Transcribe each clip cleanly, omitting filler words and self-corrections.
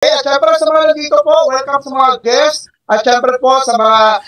At syempre sa mga nandito po, welcome sa mga guests. At syempre po sa mga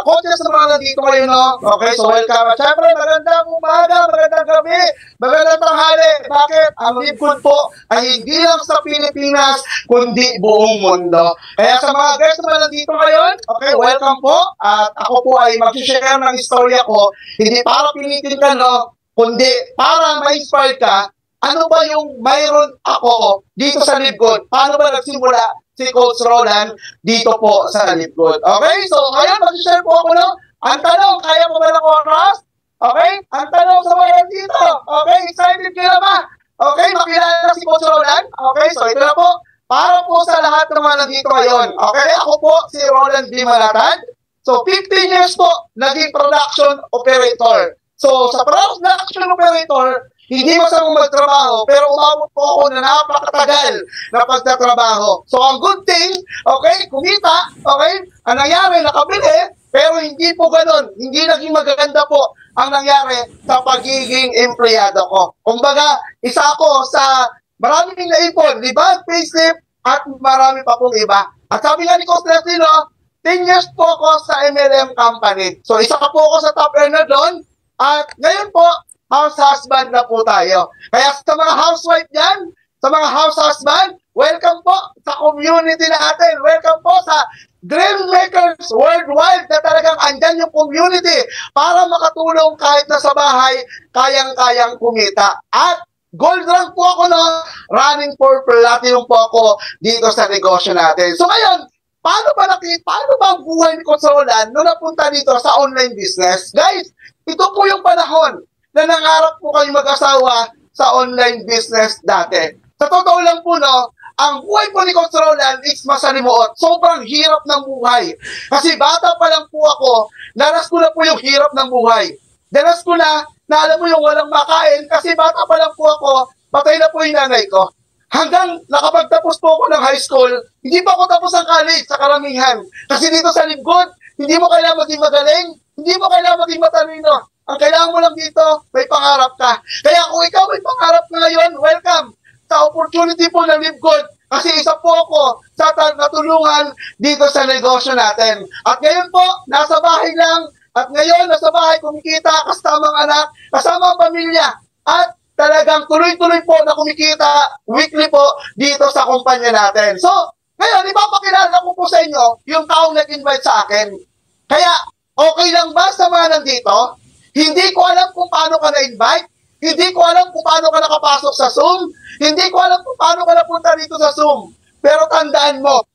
coaches na mga nandito kayo, no? Okay, so welcome. At syempre, magandang umaga, magandang gabi, magandang tanghali. Bakit? Ang Libgood po ay hindi lang sa Pilipinas, kundi buong mundo. Kaya sa mga guests na nandito ngayon, okay, welcome po. At ako po ay mag-share ng istorya ko, hindi para pilitin ka, no? Kundi para ma-inspire ka. Ano ba yung mayroon ako dito sa Libgood? Paano ba nagsimula si Coach Roland dito po sa Libgood? Okay, so ngayon mag-share po ako, no? Ang tanong, kaya mo ba ng oras? Okay, ang tanong sa mga dito. Okay, excited ka na ba? Okay, makilala si Coach Roland? Okay, so ito na po. Para po sa lahat ng mga nandito ngayon. Okay, ako po si Roland D. Malatad. So 15 years po naging production operator. So sa production operator, hindi masamang magtrabaho, pero umabot po ako na napakatagal na pagtatrabaho. So, ang good thing, okay, kumita, okay, ang nangyari, nakabili, pero hindi po ganun. Hindi naging maganda po ang nangyari sa pagiging empleyado ko. Kumbaga, isa ako sa maraming naipon, libag, payslip, at marami pa pong iba. At sabi nga ni Coach Leslie, 10 years po ako sa MLM company. So, isa po ako sa top earner doon. At ngayon po, house husband na po tayo. Kaya sa mga housewife dyan, sa mga house husband, welcome po sa community natin. Welcome po sa Dream Makers Worldwide na talagang andyan yung community para makatulong kahit na sa bahay, kayang-kayang kumita. At gold rank po ako, no? Running for platinum po ako dito sa negosyo natin. So ngayon, paano ba ang buhay ni Coach Roland nung napunta dito sa online business? Guys, ito po yung panahon na nangarap po kayo mag-asawa sa online business dati. Sa totoo lang po, no, ang buhay po ni Coach Roland is masalimuot. Sobrang hirap ng buhay. Kasi bata pa lang po ako, naras ko na po yung hirap ng buhay. Danas ko na alam mo yung walang makain, kasi bata pa lang po ako, patay na po yung nanay ko. Hanggang nakapagtapos po ako ng high school, hindi pa ako tapos ang college sa karamihan. Kasi dito sa Libgood, hindi mo kailangan maging magaling, hindi mo kailangan maging matalino. Ang kailangan mo lang dito, may pangarap ka. Kaya kung ikaw may pangarap ngayon, welcome sa opportunity po ng Libgood. Kasi isa po ako sa natulungan dito sa negosyo natin. At ngayon po, nasa bahay lang. At ngayon, nasa bahay, kumikita, kasamang anak, kasamang pamilya. At talagang tuloy-tuloy po na kumikita weekly po dito sa kumpanya natin. So, ngayon, ipapakilala ko po sa inyo yung taong nag-invite sa akin. Kaya, okay lang ba sa mga nandito? Hindi ko alam kung paano ka na-invite. Hindi ko alam kung paano ka nakapasok sa Zoom. Hindi ko alam kung paano ka napunta dito sa Zoom. Pero tandaan mo,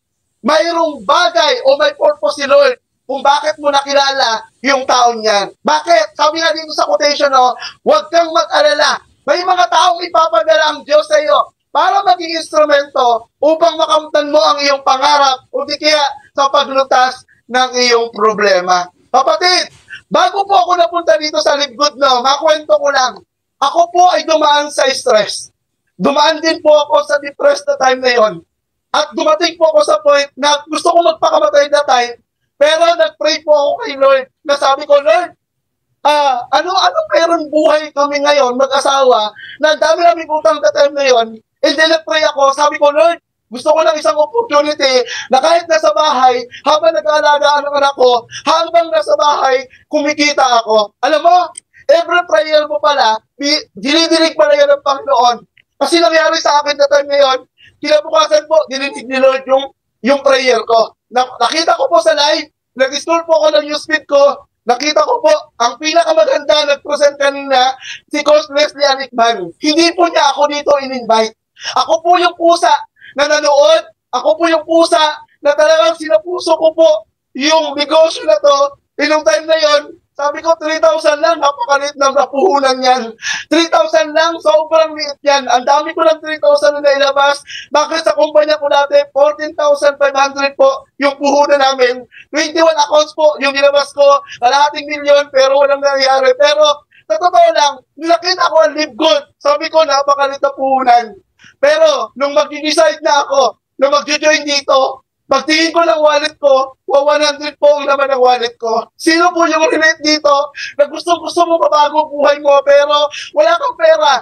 mayroong bagay o may purpose si Lord kung bakit mo nakilala yung taon yan. Bakit? Sabi nga dito sa quotation, huwag kang mag-alala. May mga taong ipapadala ang Diyos sa iyo para maging instrumento upang makamtan mo ang iyong pangarap o di kaya sa paglutas ng iyong problema. Kapatid, bago po ako napunta dito sa Libgood, makwento ko lang. Ako po ay dumaan sa stress. Dumaan din po ako sa depressed na time na yon. At dumating po ako sa point na gusto ko magpakamatay na time, pero nag-pray po ako kay Lord na sabi ko, Lord, ano meron buhay kami ngayon, mag-asawa, na dami namin utang na time na yon. And then nag-pray ako, sabi ko, Lord, gusto ko lang isang opportunity na kahit nasa bahay, habang nag-aalagaan ang anak ko, habang nasa bahay, kumikita ako. Alam mo, every prayer mo pala, dinidinig pala yan ng Panginoon. Kasi nangyari sa akin na time ngayon, kinabukasan po, dinidig ni Lord yung prayer ko. Nakita ko po sa live, nag-install po ako ng newsfeed ko, nakita ko po, ang pinakamaganda nag-present kanina, si Coach Leslie Anikman. Hindi po niya ako dito in-invite. Ako po yung pusa na nanood, ako po yung pusa na talagang sinapuso ko po yung negosyo na to. Inong time na yon, sabi ko 3,000 lang, napakalit ng napuhunan yan. 3,000 lang, sobrang liit yan. Ang dami ko ng 3,000 na nailabas. Bakit sa kumpanya ko dati, 14,500 po yung puhunan namin. 21 accounts po yung nilabas ko, kalahating milyon, pero walang nangyari. Pero sa totoo lang, nakita ko ang Libgood. Sabi ko, napakalit na puhunan. Pero nung mag-decide na ako, nung mag-join dito, pagtingin ko ng wallet ko, 100 po ang laman ng wallet ko. Sino po yung relate dito na gusto mo mabago buhay mo pero wala kang pera?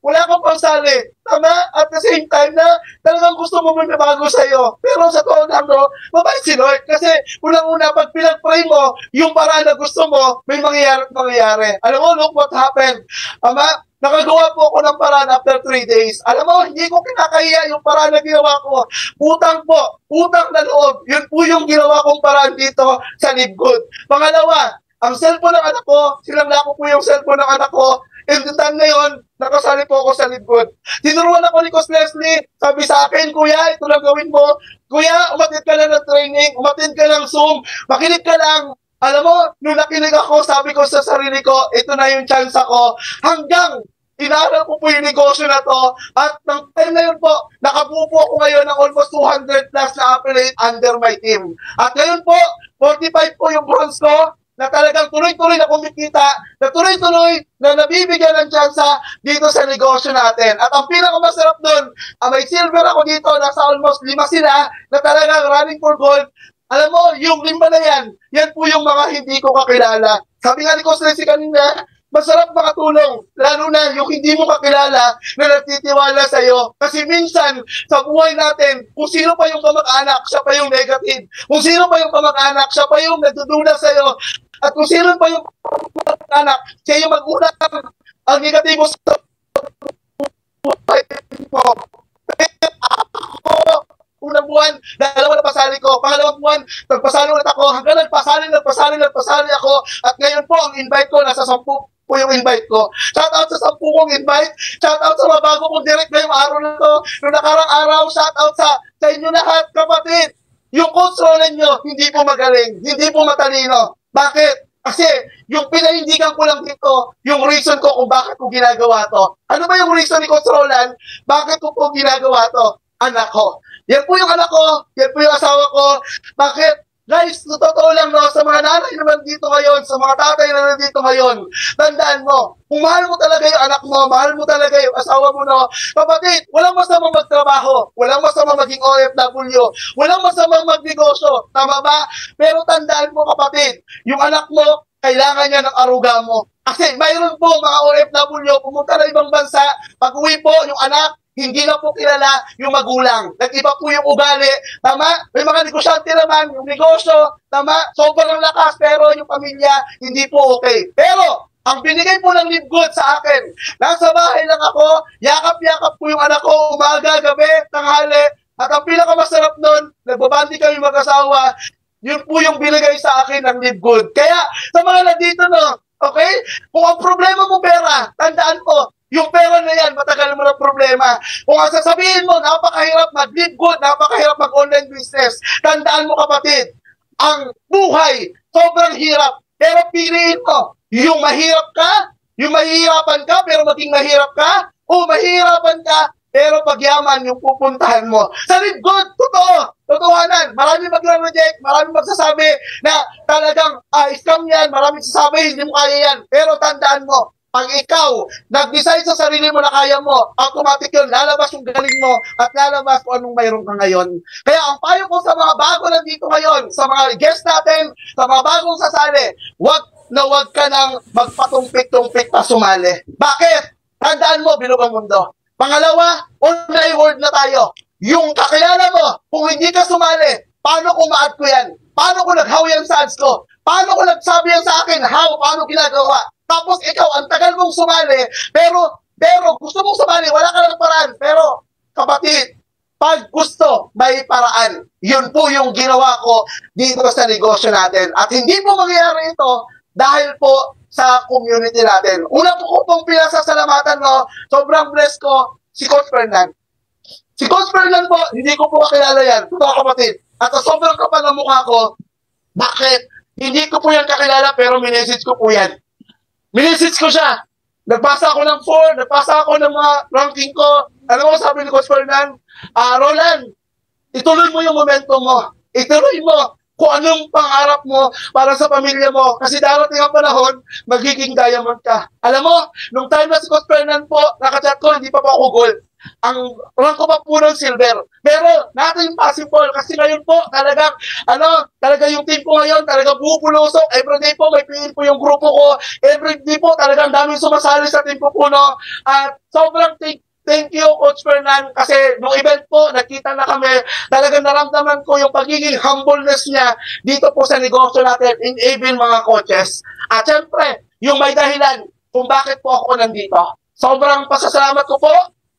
wala kang pansali. Tama? At the same time na talagang gusto mo may bago sa'yo. Pero sa totoo lang, no, mabait si Lord. Kasi unang-una, pag pinag-pray mo, yung paraan na gusto mo, may mangyayari. Alam mo, look what happened. Ama, nakagawa po ako ng paraan after 3 days. Alam mo, hindi ko kinakahiya yung paraan na ginawa ko. Utang na loob. Yun po yung ginawa kong paraan dito sa Live Good. Pangalawa, ang cellphone ng anak ko, sinangla ko po yung cellphone ng anak ko. And the time na yun, nakasali po ako sa Live Good. Tinuruan ako ni Coach Leslie, sabi sa akin, Kuya, ito lang gawin mo. Kuya, umatid ka lang ng training, umatid ka lang Zoom, makinig ka lang. Alam mo, nung nakinig ako, sabi ko sa sarili ko, ito na yung chance ako. Hanggang inaral ko po yung negosyo na to. At ng time na yun po, nakabuo po ako ngayon ng almost 200 plus na affiliate under my team. At ngayon po, 45 po yung bronze ko, na talagang tuloy-tuloy na kumikita, na tuloy-tuloy na nabibigyan ng tsansa dito sa negosyo natin. At ang pinakamasarap doon, may silver ako dito, nasa almost 5 sila, na talagang running for gold. Alam mo, yung 5 na yan po yung mga hindi ko kakilala. Sabi nga ni Coach Leslie kanina, masarap makatulong, lalo na yung hindi mo kakilala na nagtitiwala sa'yo. Kasi minsan, sa buhay natin, kung sino pa yung kamag-anak, siya pa yung negative. Kung sino pa yung kamag-anak, siya pa yung nagdudula sa'yo. At kung sino pa yung kamag-anak, siya yung mag-unang ang negatibo sa buhay mo. Ako, unang buwan, dalawa na pasali ko. Pangalawang buwan, nagpasali ulit ako. Hanggang nagpasali ako. At ngayon po, ang invite ko, nasa 10 po yung invite ko. Shout out sa 10 kong invite. Shout out sa mga bago kong direct ngayong araw na to. Noong nakarang araw, shout out sa inyo lahat, kapatid. Yung coach Roland nyo, hindi po magaling, hindi po matalino. Bakit? Kasi yung pinahindigan ko lang dito, yung reason ko kung bakit ko ginagawa to. Ano ba yung reason ni Coach Roland? Bakit ko po ginagawa to? Anak ko. Yan po yung anak ko, yan po yung asawa ko. Bakit? Guys, totoo lang, no, sa mga nanay naman dito ngayon, sa mga tatay na nandito ngayon, tandaan mo, kung mahal mo talaga yung anak mo, mahal mo talaga yung asawa mo, no, kapatid, walang masamang magtrabaho, walang masamang maging OFW, walang masamang magnegosyo, tama ba? Pero tandaan mo, kapatid, yung anak mo, kailangan niya ng aruga mo. Kasi mayroon po mga OFW, pumunta na ibang bansa, pag-uwi po, yung anak, hindi na po kilala yung magulang. Nag-iba po yung ugali. Tama? May mga negosyante naman, yung negosyo, tama? Sobrang lakas, pero yung pamilya, hindi po okay. Pero, ang binigay po ng Live Good sa akin, nasa bahay lang ako, yakap-yakap po yung anak ko, umaga, gabi, tanghali, at ang pinakamasarap nun, nagbabandi kami mag-asawa, yun po yung binigay sa akin ng Live Good. Kaya, sa mga nandito, no, okay? Kung ang problema mo pera, tandaan po, yung pera na yan, matagal mo ng problema. Kung ang sasabihin mo, napakahirap mag-Live Good, napakahirap mag-online business, tandaan mo, kapatid, ang buhay, sobrang hirap. Pero piliin mo, yung mahirap ka, yung mahihirapan ka, pero maging mahirap ka, o mahihirapan ka, pero pagyaman yung pupuntahan mo. Sa Live Good, totoo, totohanan. Maraming magre-reject, maraming magsasabi na talagang scam yan, maraming sasabi, hindi mo kaya yan. Pero tandaan mo, pag ikaw nag-decide sa sarili mo na kaya mo, automatic yun, lalabas yung galing mo at lalabas kung anong mayroon ka ngayon. Kaya ang payo ko sa mga bago nandito ngayon, sa mga guest natin, sa mga bagong sasali, wag ka nang magpatumpik-tumpik pa sumali. Bakit? Tandaan mo, bilog ang mundo. Pangalawa, online world na tayo. Yung kakilala mo, kung hindi ka sumali, paano ko ma-add ko yan? Paano ko nag-how yan sa ads ko? Paano ko nagsabi yan sa akin? How? Paano ginagawa? Tapos ikaw, ang tagal mong sumali, pero gusto mong sumali, wala ka ng paraan. Pero, kapatid, pag gusto, may paraan. Yun po yung ginawa ko dito sa negosyo natin. At hindi po mangyayari ito dahil po sa community natin. Una po pong pinasasalamatan, no, sobrang blessed ko, si Coach Fernan. Si Coach Fernan po, hindi ko po kakilala yan, mga kapatid. At sa sobrang kapal ng mukha ko, bakit? Hindi ko po yan kakilala, pero minessage ko po yan. Minisits ko siya. Nagpasa ako ng 4, nagpasa ako ng mga ranking ko. Ano mo sabi ni Coach Fernan? Roland, ituloy mo yung momentum mo. Ituloy mo kung anong pangarap mo para sa pamilya mo. Kasi darating ang panahon, magiging diamond ka. Alam mo, nung time na si Coach Fernan po, nakachat ko, hindi pa po ako gold. ang rank ko pa po ng silver. Pero natin possible kasi ngayon po talagang talaga yung team ko ngayon talaga bubulusok. Everyday po may PL po yung grupo ko. Everyday po talagang daming sumasali sa team ko po, no. At sobrang thank you, Coach Fernan, kasi nung event po, nakita na kami, talagang naramdaman ko yung pagiging humbleness niya dito po sa negosyo natin in even mga coaches. At syempre, yung may dahilan kung bakit po ako nandito. Sobrang pasasalamat ko po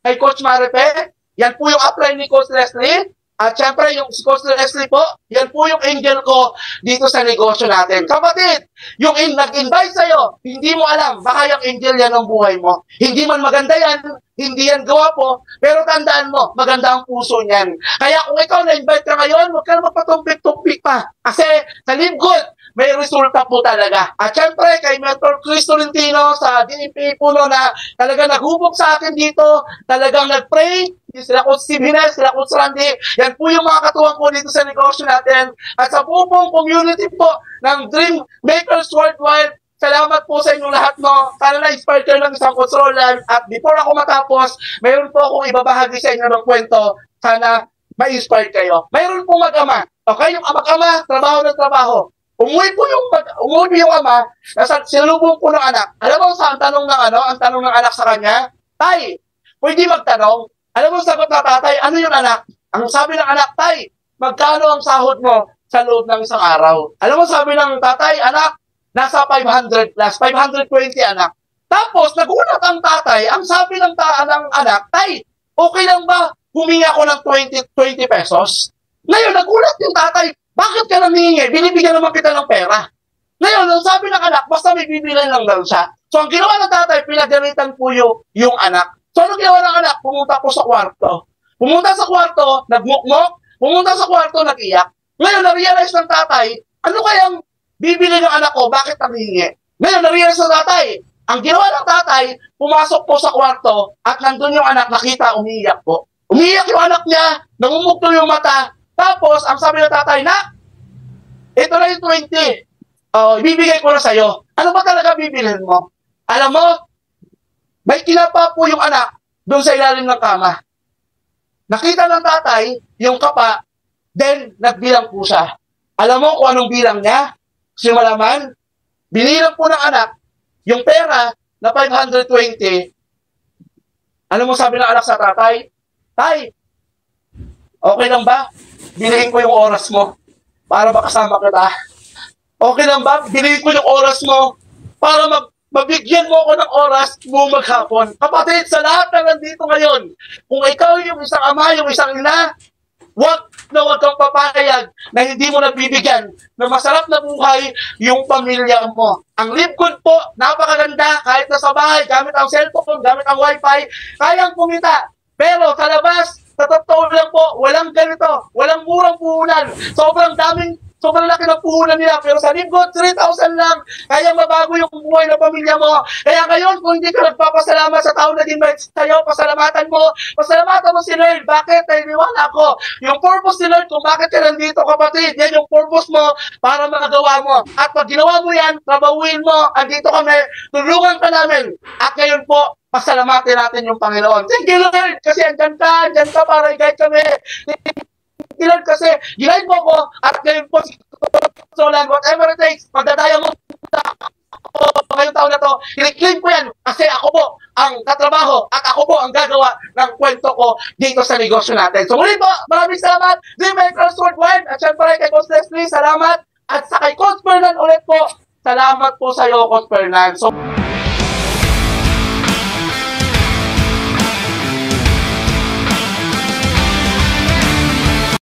kay Coach Maripe. Yan po yung apply ni Coach Leslie. At syempre, yung si Coach Leslie po, yan po yung angel ko dito sa negosyo natin. Kapatid, yung nag-invite sa'yo, hindi mo alam, baka yung angel yan ang buhay mo. Hindi man maganda yan, hindi yan gawa po, pero tandaan mo, maganda ang puso niyan. Kaya kung ikaw na-invite ka ngayon, huwag ka na magpatumpik-tumpik pa. Kasi sa Live Good, may resulta po talaga. At syempre, kay Mentor Chris Tolentino sa DNP po na talaga naghubog sa akin dito, talagang nag-pray, sila Coach Steve Hines, sila Coach Randy, yan po yung mga katuwang po dito sa negosyo natin. At sa buong community po ng Dream Makers Worldwide, salamat po sa inyong lahat, no. Sana na-inspire kayo ng isang Coach Roland. At before ako matapos, mayroon po akong ibabahagi sa inyo ng kwento. Sana ma-inspire kayo. Mayroon po mag-ama. Okay, yung mag-ama, trabaho ng trabaho. Umuwi po yung ama, nasa sinulubong po ng anak. Alam mo sa ang tanong ng anak sa kanya? Tay, pwede magtanong. Alam mo sagot na tatay, ano yung anak? Ang sabi ng anak, tay, magkano ang sahod mo sa loob ng isang araw? Alam mo sabi ng tatay, anak, nasa 500 plus, 520 anak. Tapos, nagulat ang tatay, ang sabi ng anak, tay, okay lang ba humingi ako ng 20 pesos? Ngayon, nagulat yung tatay, bakit ka nanghihingi? Binibigyan naman kita ng pera. Ngayon, ang sabi ng anak, basta may bibilan lang daw siya. So, ang ginawa ng tatay, pinagalitan po yung anak. So, ano ginawa ng anak? Pumunta po sa kwarto. Pumunta sa kwarto, nagmukmok. Pumunta sa kwarto, nag-iyak. Ngayon, na-realize ng tatay, ano kayang bibili ng anak ko? Bakit nanghihingi? Ngayon, na-realize ng tatay, ang ginawa ng tatay, pumasok po sa kwarto at nandun yung anak, nakita, umiiyak po. Umiiyak yung anak niya, namumugto yung mata. Tapos, ang sabi ng tatay, na, ito na yung 20. Ibibigay ko na sa'yo. Ano ba talaga bibilhin mo? Alam mo, may kinapa po yung anak doon sa ilalim ng kama. Nakita ng tatay yung kapa, then nagbilang po siya. Alam mo kung anong bilang niya? Kasi malaman, binilang po ng anak yung pera na 520. Ano mo sabi ng anak sa tatay? Tay, okay lang ba? Bilihin ko yung oras mo para makasama kita. Okay lang ba? Bilihin ko yung oras mo para mabigyan mo ako ng oras mo maghapon. Kapatid, sa lahat na nandito ngayon, kung ikaw yung isang ama, yung isang ina, wag kang papayag na hindi mo nagbibigyan na masarap na buhay yung pamilya mo. Ang Live Good po, napakaganda, kahit nasa bahay, gamit ang cellphone, gamit ang wifi, kayang kumita. Pero sa labas, sa totoo lang po, walang ganito, walang murang puhunan. Sobrang laki ng puhunan nila. Pero sa Live Good, 3,000 lang. Kaya mabago yung buhay ng pamilya mo. Kaya ngayon, kung hindi ka nagpapasalamat sa tao na din-invite sa'yo, pasalamatan mo si Lord. Bakit? Dahil niwala ko. Yung purpose ni Lord kung bakit ka nandito, kapatid, yan yung purpose mo para magagawa mo. At pag ginawa mo yan, trabahuin mo, andito kami, tulungan ka namin. At ngayon po, pasalamatin natin yung Panginoon. Thank you, Lord, kasi andyan ka para i-guide kami. Lord, kasi ginahin mo ko at ngayon po so lang, whatever it takes, pagdadaya mo ngayong taon na to, i-claim ko yan kasi ako po ang katrabaho at ako po ang gagawa ng kwento ko dito sa negosyo natin. So muli po, maraming salamat, Dream Makers Worldwide, at syempre kay Coach Leslie, salamat, at sa kay Coach Fernan ulit po, salamat po sa iyo, Coach Fernan. So